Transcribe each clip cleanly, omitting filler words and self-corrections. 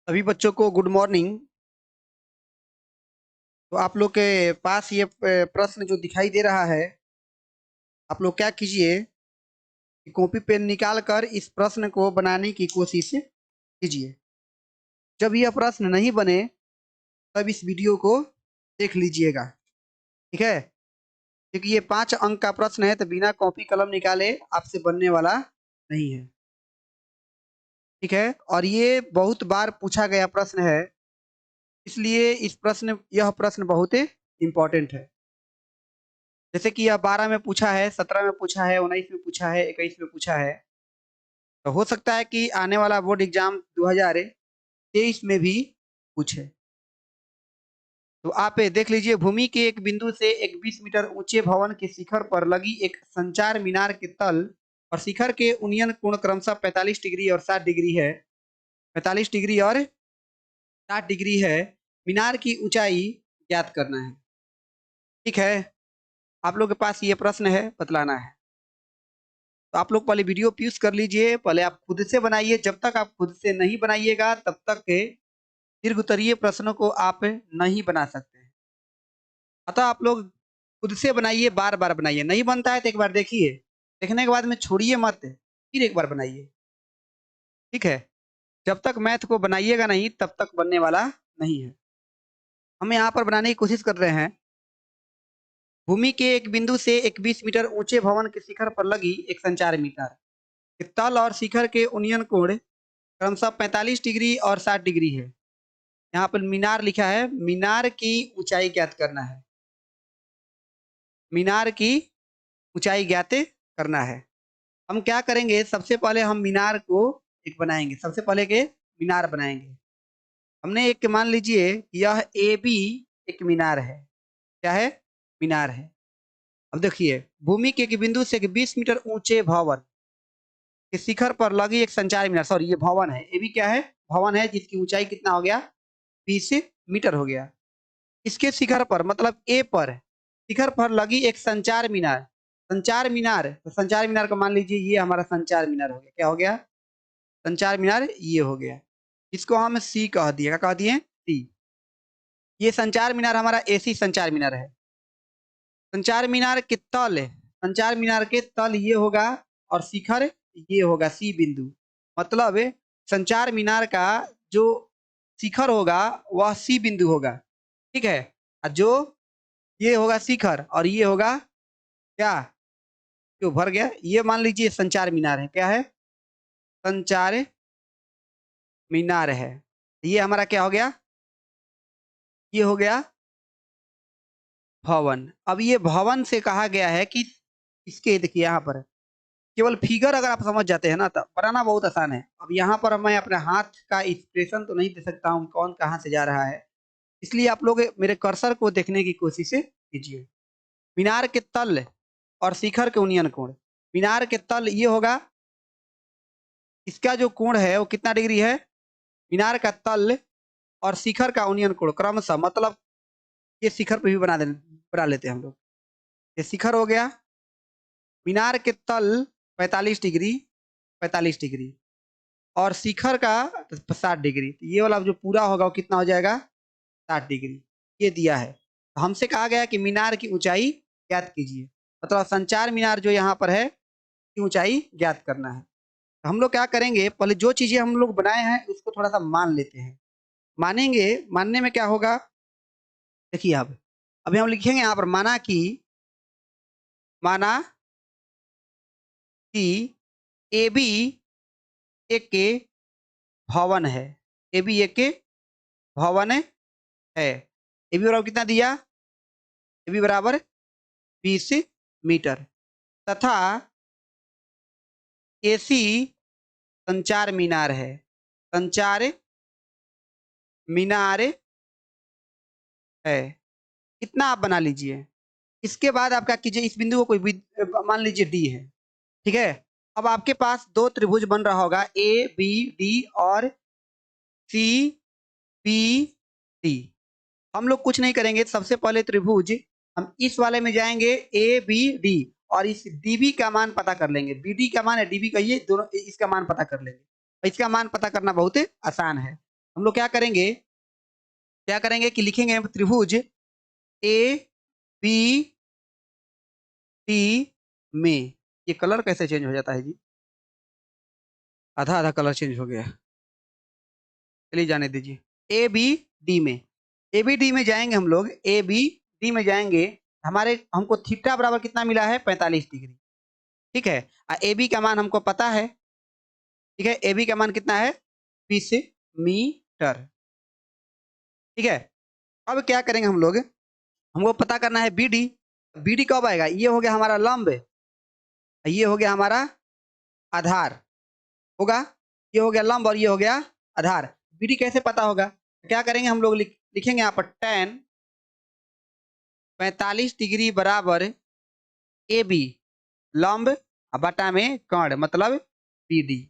सभी बच्चों को गुड मॉर्निंग। तो आप लोग के पास ये प्रश्न जो दिखाई दे रहा है, आप लोग क्या कीजिए कि कॉपी पेन निकाल कर इस प्रश्न को बनाने की कोशिश कीजिए। जब यह प्रश्न नहीं बने तब इस वीडियो को देख लीजिएगा, ठीक है? क्योंकि ये 5 अंक का प्रश्न है, तो बिना कॉपी कलम निकाले आपसे बनने वाला नहीं है, ठीक है? और ये बहुत बार पूछा गया प्रश्न है, इसलिए यह प्रश्न बहुत इम्पोर्टेंट है। जैसे कि यह 12 में पूछा है, 17 में पूछा है, 19 में पूछा है, 21 में पूछा है। तो हो सकता है कि आने वाला बोर्ड एग्जाम 2023 में भी पूछे। तो आप देख लीजिए, भूमि के एक बिंदु से एक 20 मीटर ऊंचे भवन के शिखर पर लगी एक संचार मीनार के तल और शिखर के उन्नयन कोण क्रमशः 45 डिग्री और 60 डिग्री है। 45 डिग्री और 60 डिग्री है। मीनार की ऊंचाई ज्ञात करना है, ठीक है? आप लोग के पास ये प्रश्न है, बतलाना है। तो आप लोग पहले वीडियो पॉज कर लीजिए, पहले आप खुद से बनाइए। जब तक आप खुद से नहीं बनाइएगा तब तक के दीर्घ उत्तरीय प्रश्नों को आप नहीं बना सकते। अतः आप लोग खुद से बनाइए, बार बार बनाइए। नहीं बनता है तो एक बार देखिए, देखने के बाद में छोड़िए मत, फिर एक बार बनाइए, ठीक है? जब तक मैथ को बनाइएगा नहीं तब तक बनने वाला नहीं है। हम यहाँ पर बनाने की कोशिश कर रहे हैं। भूमि के एक बिंदु से एक 20 मीटर ऊंचे भवन के शिखर पर लगी एक संचार मीटर तल और शिखर के उन्नयन कोण क्रमशः 45 डिग्री और 60 डिग्री है। यहाँ पर मीनार लिखा है, मीनार की ऊंचाई ज्ञात करना है। मीनार की ऊंचाई ज्ञात करना है। हम क्या करेंगे, सबसे पहले हम मीनार को एक बनाएंगे। सबसे पहले के मीनार बनाएंगे। हमने एक मान लीजिए यह ए बी एक मीनार है। क्या है? मीनार है। अब देखिए, भूमि के एक बिंदु से एक 20 मीटर ऊंचे भवन के शिखर पर लगी एक संचार मीनार, सॉरी ये भवन है, ए भी क्या है? भवन है, जिसकी ऊंचाई कितना हो गया? 20 मीटर हो गया। इसके शिखर पर, मतलब ए पर, शिखर पर लगी एक संचार मीनार। संचार मीनार, तो संचार मीनार को मान लीजिए ये हमारा संचार मीनार हो गया। क्या हो गया? संचार मीनार ये हो गया। इसको हम सी कह दिए। क्या कह दिए? सी। ये संचार मीनार हमारा एसी संचार मीनार है। संचार मीनार के तल, संचार मीनार के तल ये होगा और शिखर ये होगा सी बिंदु। मतलब संचार मीनार का जो शिखर होगा वह सी बिंदु होगा, ठीक है? और जो ये होगा शिखर और ये होगा क्या? क्यों भर गया? ये मान लीजिए संचार मीनार है। क्या है? संचार मीनार है। ये हमारा क्या हो गया? ये हो गया भवन। अब ये भवन से कहा गया है कि इसके, देखिए यहाँ पर केवल फिगर अगर आप समझ जाते हैं ना तो बनाना बहुत आसान है। अब यहाँ पर मैं अपने हाथ का एक्सप्रेशन तो नहीं दे सकता हूँ कौन कहाँ से जा रहा है, इसलिए आप लोग मेरे कर्सर को देखने की कोशिश कीजिए। मीनार के तल और शिखर के उन्नयन कोण। मीनार के तल ये होगा, इसका जो कोण है वो कितना डिग्री है? मीनार का तल और शिखर का उन्नयन कोण क्रमशः, मतलब ये शिखर पे भी बना लेते हैं हम लोग। ये शिखर हो गया। मीनार के तल 45 डिग्री, 45 डिग्री और शिखर का 60 डिग्री। तो ये वाला जो पूरा होगा वो कितना हो जाएगा? 60 डिग्री। ये दिया है। तो हमसे कहा गया कि मीनार की ऊंचाई ज्ञात कीजिए, मतलब संचार मीनार जो यहाँ पर है की ऊंचाई ज्ञात करना है। तो हम लोग क्या करेंगे, पहले जो चीजें हम लोग बनाए हैं उसको थोड़ा सा मान लेते हैं। मानेंगे, मानने में क्या होगा? देखिए अब अभी हम लिखेंगे यहाँ पर, माना कि ए बी एक के भवन है। ए बी एक के भवन है। ए बी बराबर कितना दिया? ए बी बराबर 20 मीटर तथा एसी संचार मीनार है। संचार मीनार है, इतना आप बना लीजिए। इसके बाद आप क्या कीजिए, इस बिंदु को कोई मान लीजिए डी है, ठीक है? अब आपके पास दो त्रिभुज बन रहा होगा, ए बी डी और सी पी डी। हम लोग कुछ नहीं करेंगे, सबसे पहले त्रिभुज हम इस वाले में जाएंगे ए बी डी और इस डीबी का मान पता कर लेंगे। बीडी का मान है डीबी का, ये दोनों इसका मान पता कर लेंगे। इसका मान पता करना बहुत आसान है। हम लोग क्या करेंगे कि लिखेंगे त्रिभुज ए बी डी में। ये कलर कैसे चेंज हो जाता है जी? आधा आधा कलर चेंज हो गया, चलिए जाने दीजिए। ए बी डी में, ए बी डी में जाएंगे हम लोग, ए बी डी में जाएंगे, हमारे हमको थीटा बराबर कितना मिला है? 45 डिग्री। ठीक है, ए बी का मान हमको पता है। ठीक है, ए बी का मान कितना है? 20 मीटर। ठीक है, अब क्या करेंगे हम लोग, हमको पता करना है बी डी। बी डी कब आएगा? ये हो गया हमारा लंब, ये हो गया हमारा आधार होगा, ये हो गया लंब और ये हो गया आधार। बीडी कैसे पता होगा? क्या करेंगे हम लोग, लिखेंगे यहाँ पर tan 45 डिग्री बराबर ए बी लंब बटा में कर्ण मतलब बीडी।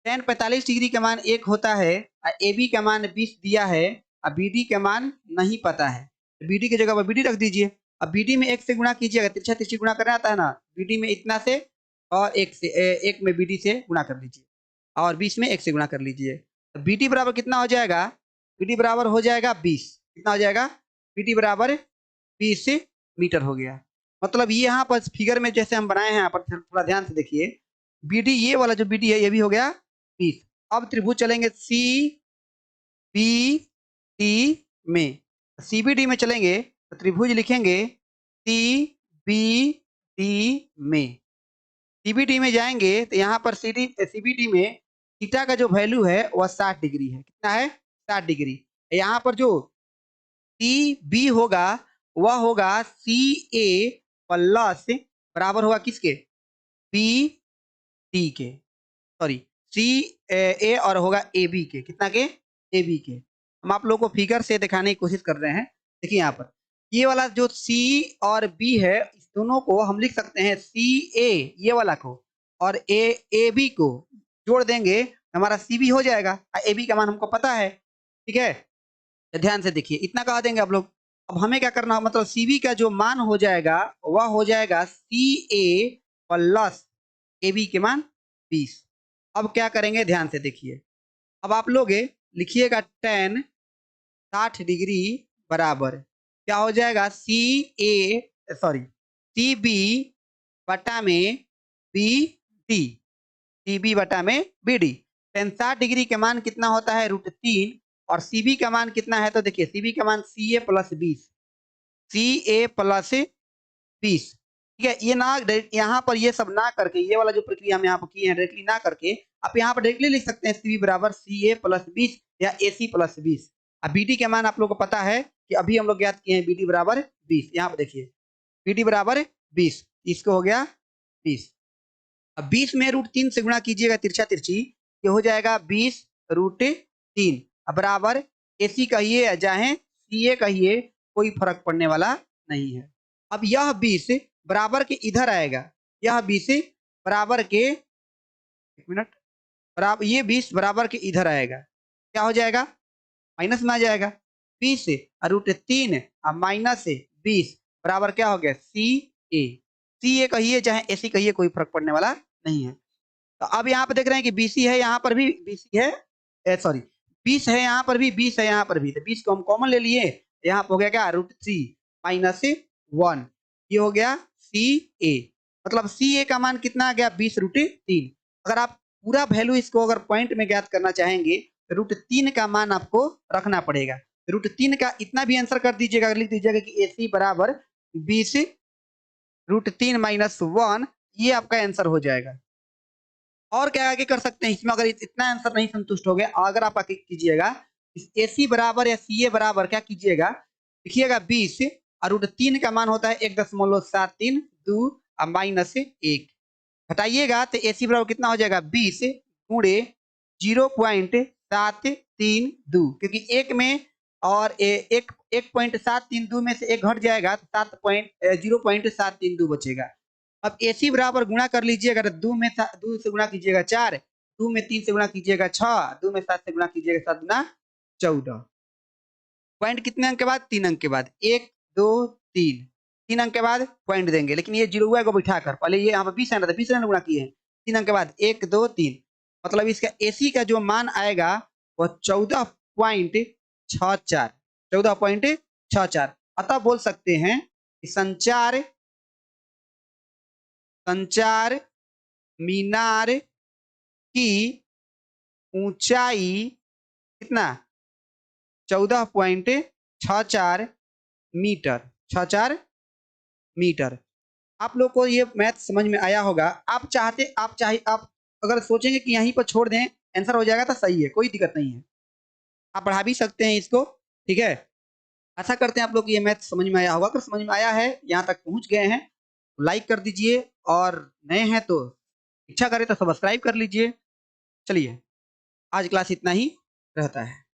tan 45 डिग्री का मान 1 होता है, ए बी का मान 20 दिया है, और बीडी का मान नहीं पता है, बीडी की जगह पर बीडी रख दीजिए। अब बीडी में 1 से गुणा कीजिएगा, तिरछा तिरछी गुणा करना आता है ना, बीडी में इतना से और 1 से 1 में बीडी से गुणा कर लीजिए, और 20 में 1 से गुणा कर लीजिए। तो बीडी बराबर कितना हो जाएगा? बीडी बराबर हो जाएगा 20। कितना हो जाएगा? बीडी बराबर 20 मीटर हो गया। मतलब ये यहाँ पर फिगर में जैसे हम बनाए हैं, यहाँ पर थोड़ा ध्यान से देखिए, बीडी ये वाला जो बीडी है ये भी हो गया 20। अब त्रिभुज चलेंगे सी बी डी में, सीबीडी में चलेंगे तो त्रिभुज लिखेंगे सी बी डी में। सीबीडी में जाएंगे तो यहाँ पर सीबीडी में थीटा का जो वैल्यू है वह 60 डिग्री है। कितना है? 60 डिग्री। यहाँ पर जो सी बी होगा वह होगा सी ए प्लस बराबर होगा किसके? बी डी के, सॉरी सी ए और होगा ए बी के। कितना के? ए बी के। हम आप लोगों को फिगर से दिखाने की कोशिश कर रहे हैं। देखिए यहाँ पर ये वाला जो सी और बी है, इस दोनों को हम लिख सकते हैं सी ए ये वाला को और ए बी को जोड़ देंगे, हमारा सी बी हो जाएगा। ए बी का मान हमको पता है। ठीक है, तो ध्यान से देखिए, इतना कहा देंगे आप लोग। अब हमें क्या करना, मतलब सी बी का जो मान हो जाएगा वह हो जाएगा सी ए प्लस ए बी के मान 20। अब क्या करेंगे, ध्यान से देखिए। अब आप लोग लिखिएगा tan 60 डिग्री बराबर क्या हो जाएगा? सी बी बटा में बी डी, सी बी बटा में बी डी। tan 60 डिग्री के मान कितना होता है? √3। और सी बी का मान कितना है? तो देखिए सी बी का मान सी ए प्लस 20, सी ए प्लस 20। ठीक है, ये ना यहाँ पर ये सब ना करके, ये वाला जो प्रक्रिया हम यहाँ पर किए हैं डायरेक्टली ना करके, आप यहाँ पर डायरेक्टली लिख सकते हैं सी बी बराबर सी ए प्लस 20 या ए सी प्लस 20। अब बी डी का मान आप लोग को पता है कि अभी हम लोग ज्ञात किए हैं, बी डी बराबर 20। यहाँ पर देखिए बी डी बराबर 20, इसको हो गया 20। अब 20 में √3 से गुणा कीजिएगा तिरछा तिरछी, ये हो जाएगा 20√3 बराबर ए सी कहिए या चाहे सी ए कहिए, कोई फर्क पड़ने वाला नहीं है। अब यह 20 बराबर के इधर आएगा, यह 20 बराबर के, एक मिनट, बराबर ये 20 बराबर के इधर आएगा, क्या हो जाएगा? माइनस में आ जाएगा। 20 √3 माइनस 20 बराबर क्या हो गया? सी ए कहिए चाहे ए सी कहिए, कोई फर्क पड़ने वाला नहीं है। तो अब यहाँ पे देख रहे हैं कि BC है, यहाँ पर भी BC है, सॉरी 20 है, यहाँ पर भी 20 है, यहाँ पर भी। तो 20 को हम कॉमन ले लिए, यहाँ पर हो गया क्या? √3 माइनस 1, ये हो गया CA। मतलब CA का मान कितना आ गया? 20√3। अगर आप पूरा वैल्यू इसको अगर पॉइंट में ज्ञात करना चाहेंगे तो √3 का मान आपको रखना पड़ेगा। √3 का इतना भी आंसर कर दीजिएगा, लिख दीजिएगा कि AC बराबर 20√3 माइनस 1, ये आपका आंसर हो जाएगा। और क्या आगे कर सकते हैं इसमें? अगर इतना आंसर नहीं संतुष्ट हो गया, अगर आप आगे कीजिएगा इस AC बराबर या CA बराबर क्या कीजिएगा, लिखिएगा 20 और √3 का मान होता है 1.732 माइनस 1, हटाइएगा तो AC बराबर कितना हो जाएगा? 20 गुणे 0.732, क्योंकि एक में और 1.732 में से एक घट जाएगा तो 0.732 बचेगा। अब AC बराबर गुणा कर लीजिएगा तो 2 से गुणा कीजिएगा 4, 2 में 3 से गुणा कीजिएगा 6, 2 में 7 से गुणा कीजिएगा 7 गुना 14। पॉइंट कितने अंक के बाद? 3 अंक के बाद, 1 2 3, 3 अंक के बाद पॉइंट देंगे। लेकिन ये जीरो को बिठाकर, पहले ये यहाँ पर 20 आना था, 20 गुणा किए हैं, 3 अंक के बाद 1 2 3, मतलब इसका AC का जो मान आएगा वह 14 14.64, 14.64। अतः बोल सकते हैं कि संचार मीनार की ऊंचाई कितना? 14.64 मीटर, 64 मीटर। आप लोग को ये मैथ समझ में आया होगा। आप अगर सोचेंगे कि यहीं पर छोड़ दें आंसर हो जाएगा तो सही है, कोई दिक्कत नहीं है, आप बढ़ा भी सकते हैं इसको, ठीक है। आशा करते हैं आप लोग को ये मैथ समझ में आया होगा। अगर समझ में आया है, यहाँ तक पहुंच गए हैं, लाइक कर दीजिए, और नए हैं तो इच्छा करें तो सब्सक्राइब कर लीजिए। चलिए, आज क्लास इतना ही रहता है।